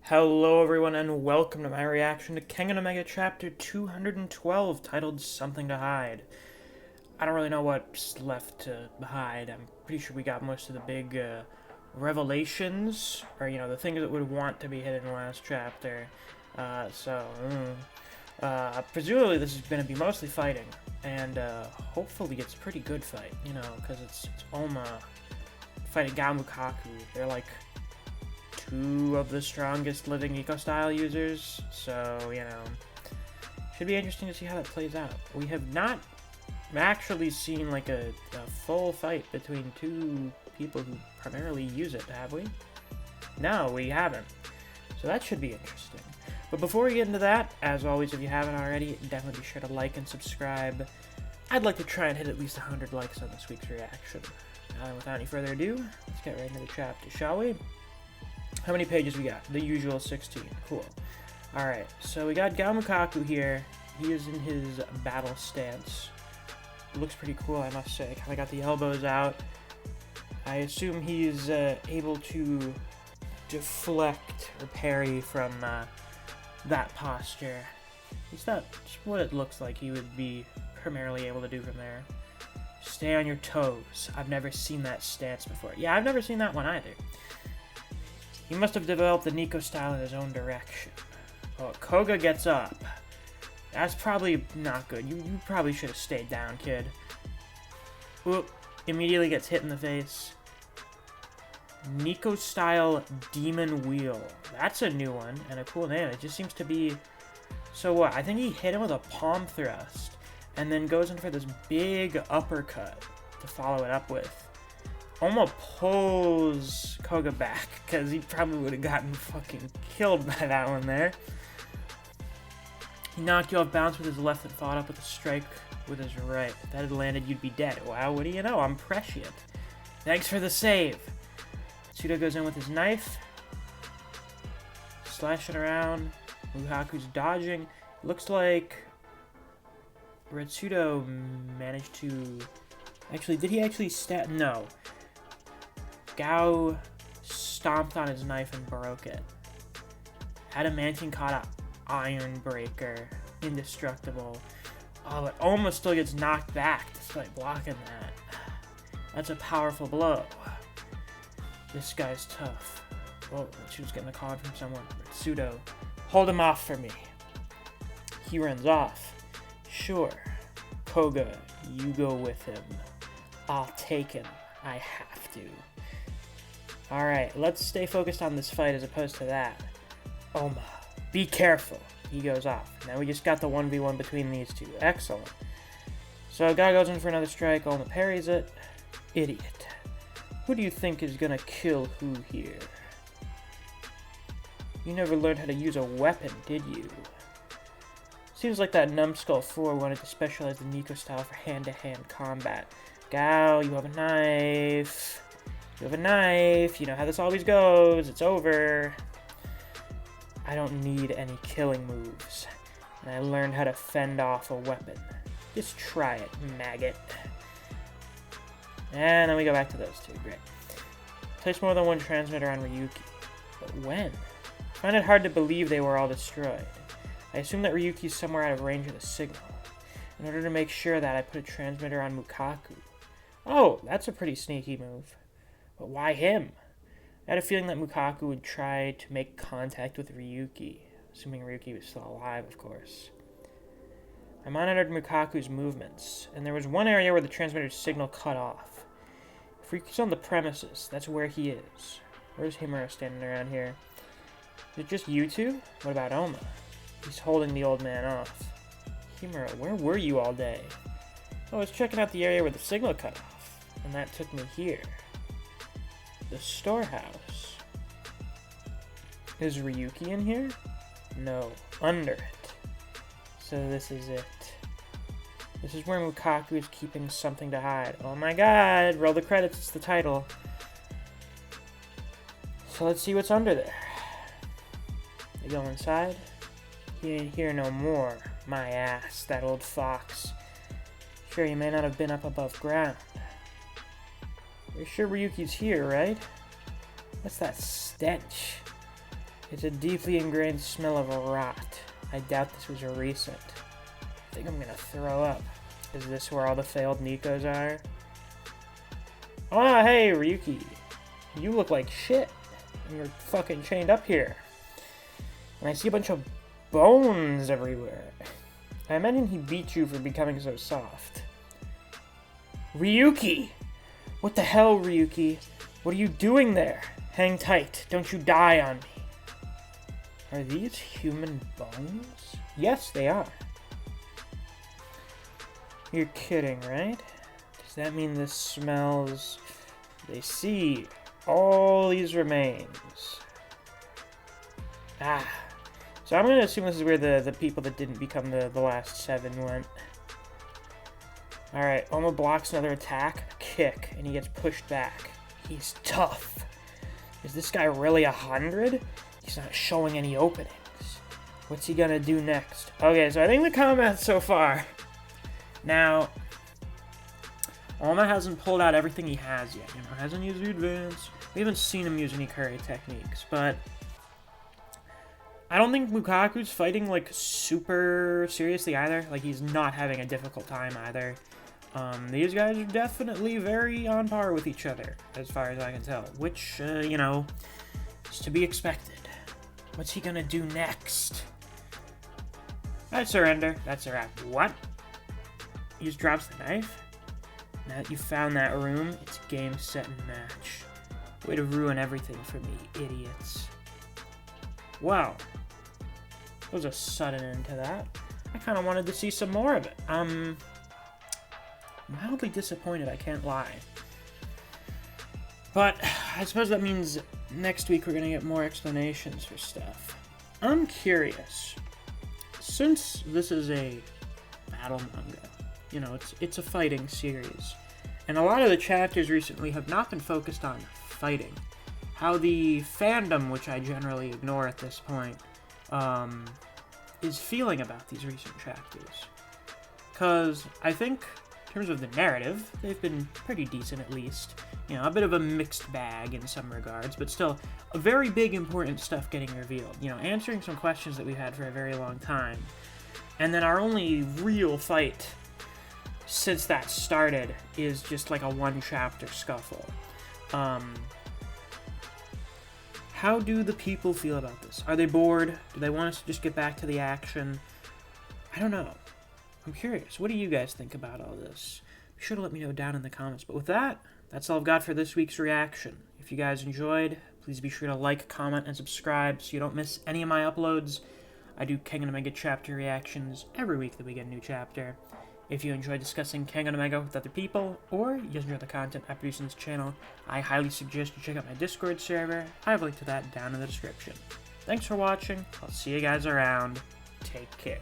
Hello everyone and welcome to my reaction to Kengan Omega Chapter 212 titled Something to Hide. I don't really know what's left to hide. I'm pretty sure we got most of the big revelations, or the things that would want to be hidden in the last chapter. Presumably this is going to be mostly fighting, and hopefully it's a pretty good fight, because it's Oma fighting Gamakaku. They're like two of the strongest living eco-style users, so, should be interesting to see how that plays out. We have not actually seen, like, a full fight between two people who primarily use it, have we? No, we haven't. So that should be interesting. But before we get into that, as always, if you haven't already, definitely be sure to like and subscribe. I'd like to try and hit at least 100 likes on this week's reaction. Without any further ado, let's get right into the chapter, shall we? How many pages we got? The usual 16. Cool. Alright, so we got Gamakaku here. He is in his battle stance. Looks pretty cool, I must say. Kinda got the elbows out. I assume he's able to deflect or parry from that posture. Is that what it looks like he would be primarily able to do from there? Stay on your toes. I've never seen that stance before. Yeah, I've never seen that one either. He must have developed the Nico style in his own direction. Oh, Koga gets up. That's probably not good. You probably should have stayed down, kid. Oop. Immediately gets hit in the face. Nico style Demon Wheel. That's a new one and a cool name. It just seems to be... So what? I think he hit him with a palm thrust and then goes in for this big uppercut to follow it up with. Almost pulls Koga back, because he probably would have gotten fucking killed by that one there. He knocked you off balance with his left and followed up with a strike with his right. If that had landed, you'd be dead. Wow, what do you know? I'm prescient. Thanks for the save. Tsuda goes in with his knife. Slashing around. Muhaku's dodging. Looks like Retsudo managed to... Actually, did he actually stab? No. Gao stomped on his knife and broke it. Adamantine caught a Iron Breaker. Indestructible. Oh, it almost still gets knocked back despite blocking that. That's a powerful blow. This guy's tough. Whoa, she was getting a call from someone. Pseudo. Hold him off for me. He runs off. Sure. Koga, you go with him. I'll take him. I have to. Alright, let's stay focused on this fight as opposed to that. Oma, be careful. He goes off. Now we just got the 1v1 between these two. Excellent. So Guy goes in for another strike. Oma parries it. Idiot. Who do you think is gonna kill who here? You never learned how to use a weapon, did you? Seems like that Numbskull 4 wanted to specialize the Nico style for hand-to-hand combat. Gao, you have a knife. You have a knife. You know how this always goes. It's over. I don't need any killing moves. And I learned how to fend off a weapon. Just try it, maggot. And then we go back to those two. Great. Place more than one transmitter on Ryuki. But when? I find it hard to believe they were all destroyed. I assume that Ryuki's somewhere out of range of the signal. In order to make sure that, I put a transmitter on Mukaku. Oh, that's a pretty sneaky move. But why him? I had a feeling that Mukaku would try to make contact with Ryuki, assuming Ryuki was still alive, of course. I monitored Mukaku's movements, and there was one area where the transmitter's signal cut off. If Ryuki's on the premises, that's where he is. Where's Himura standing around here? Is it just you two? What about Oma? He's holding the old man off. Himura, where were you all day? I was checking out the area where the signal cut off, and that took me here. The storehouse. Is Ryuki in here? No, under it. So this is it. This is where Mukaku is keeping something to hide. Oh my god, roll the credits, it's the title. So let's see what's under there. They go inside. He ain't here no more. My ass, that old fox. Sure, he may not have been up above ground. You're sure Ryuki's here, right? What's that stench? It's a deeply ingrained smell of rot. I doubt this was recent. I think I'm gonna throw up. Is this where all the failed Nikos are? Oh, hey, Ryuki. You look like shit. And you're fucking chained up here. And I see a bunch of bones everywhere. I imagine he beat you for becoming so soft. Ryuki! What the hell, Ryuki? What are you doing there? Hang tight. Don't you die on me. Are these human bones? Yes, they are. You're kidding, right? Does that mean this smells... They see all these remains. Ah. So I'm going to assume this is where the people that didn't become the last 7 went. Alright, Oma blocks another attack, a kick, and he gets pushed back. He's tough. Is this guy really 100? He's not showing any openings. What's he gonna do next? Okay, so I think the combat so far. Now, Oma hasn't pulled out everything he has yet. You know, hasn't used the advance. We haven't seen him use any curry techniques, but I don't think Mukaku's fighting, like, super seriously either. Like, he's not having a difficult time either. These guys are definitely very on par with each other, as far as I can tell. Which, you know, is to be expected. What's he gonna do next? I surrender. That's a wrap. What? He just drops the knife? Now that you found that room, it's game, set, and match. Way to ruin everything for me, idiots. Wow. There was a sudden end to that. I kind of wanted to see some more of it. I'm mildly disappointed, I can't lie. But I suppose that means next week we're going to get more explanations for stuff. I'm curious. Since this is a battle manga, you know, it's a fighting series, and a lot of the chapters recently have not been focused on fighting. How the fandom, which I generally ignore at this point, is feeling about these recent chapters. Because I think, in terms of the narrative, they've been pretty decent at least. You know, a bit of a mixed bag in some regards, but still a very big important stuff getting revealed. You know, answering some questions that we've had for a very long time. And then our only real fight since that started is just like a one-chapter scuffle. How do the people feel about this? Are they bored? Do they want us to just get back to the action? I don't know. I'm curious. What do you guys think about all this? Be sure to let me know down in the comments. But with that, that's all I've got for this week's reaction. If you guys enjoyed, please be sure to like, comment, and subscribe so you don't miss any of my uploads. I do Kengan Omega chapter reactions every week that we get a new chapter. If you enjoy discussing Kengan Omega with other people, or you just enjoy the content I produce on this channel, I highly suggest you check out my Discord server. I have a link to that down in the description. Thanks for watching. I'll see you guys around. Take care.